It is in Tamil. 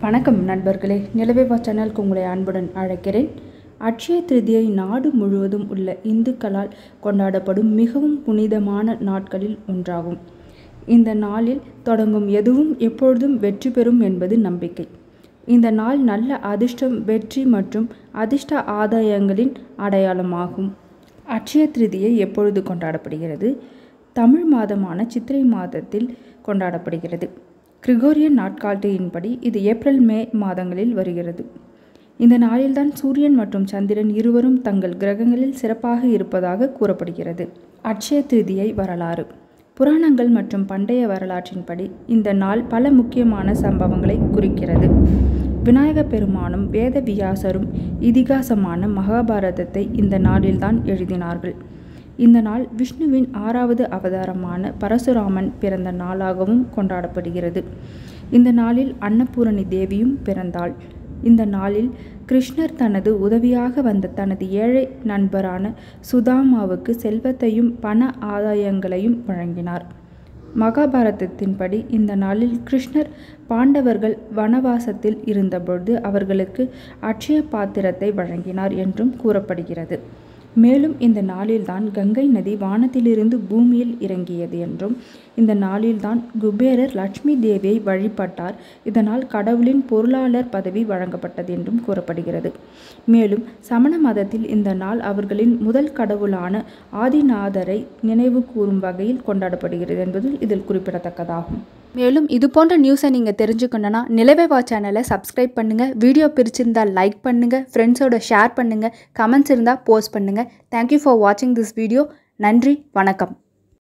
வணக்கம் நண்பர்களே, நிலவேவா சேனலுக்கு உங்களை அன்புடன் அழைக்கிறேன். அட்சய திருதியை நாடு முழுவதும் உள்ள இந்துக்களால் கொண்டாடப்படும் மிகவும் புனிதமான நாட்களில் ஒன்றாகும். இந்த நாளில் தொடங்கும் எதுவும் எப்பொழுதும் வெற்றி பெறும் என்பது நம்பிக்கை. இந்த நாள் நல்ல அதிர்ஷ்டம், வெற்றி மற்றும் அதிர்ஷ்ட ஆதாயங்களின் அடையாளமாகும். அட்சய திருதியை எப்பொழுது கொண்டாடப்படுகிறது? தமிழ் மாதமான சித்திரை மாதத்தில் கொண்டாடப்படுகிறது. கிரிகோரியன் நாட்காட்டியின்படி இது ஏப்ரல் மே மாதங்களில் வருகிறது. இந்த நாளில்தான் சூரியன் மற்றும் சந்திரன் இருவரும் தங்கள் கிரகங்களில் சிறப்பாக இருப்பதாக கூறப்படுகிறது. அட்சய திருதியை வரலாறு. புராணங்கள் மற்றும் பண்டைய வரலாற்றின்படி இந்த நாள் பல முக்கியமான சம்பவங்களை குறிக்கிறது. விநாயக பெருமானும் வேத வியாசரும் இதிகாசமான மகாபாரதத்தை இந்த நாளில்தான் எழுதினார்கள். இந்த நாள் விஷ்ணுவின் 6வது அவதாரமான பரசுராமன் பிறந்த நாளாகவும் கொண்டாடப்படுகிறது. இந்த நாளில் அன்னபூரணி தேவியும் பிறந்தாள். இந்த நாளில் கிருஷ்ணர் தனது உதவியாக வந்த தனது ஏழை நண்பரான சுதாமாவுக்கு செல்வத்தையும் பண ஆதாயங்களையும் வழங்கினார். மகாபாரதத்தின்படி இந்த நாளில் கிருஷ்ணர் பாண்டவர்கள் வனவாசத்தில் இருந்தபொழுது அவர்களுக்கு அட்சய பாத்திரத்தை வழங்கினார் என்றும் கூறப்படுகிறது. மேலும் இந்த நாளில்தான் கங்கை நதி வானத்திலிருந்து பூமியில் இறங்கியது என்றும், இந்த நாளில்தான் குபேரர் லட்சுமி தேவியை வழிபட்டார். இதனால் கடவுளின் பொருளாளர் பதவி வழங்கப்பட்டது என்றும் கூறப்படுகிறது. மேலும் சமண மதத்தில் இந்த நாள் அவர்களின் முதல் கடவுளான ஆதிநாதரை நினைவு கூறும் வகையில் கொண்டாடப்படுகிறது என்பது இதில் குறிப்பிடத்தக்கதாகும். மேலும் இது போன்ற நியூஸை நீங்கள் தெரிஞ்சுக்கணுன்னா நிலவேவா சேனலை சப்ஸ்கிரைப் பண்ணுங்கள். வீடியோ பிடிச்சிருந்தால் லைக் பண்ணுங்கள், ஃப்ரெண்ட்ஸோட ஷேர் பண்ணுங்கள், கமெண்ட்ஸ் இருந்தால் போஸ்ட் பண்ணுங்கள். தேங்க்யூ ஃபார் வாட்சிங் திஸ் வீடியோ. நன்றி, வணக்கம்.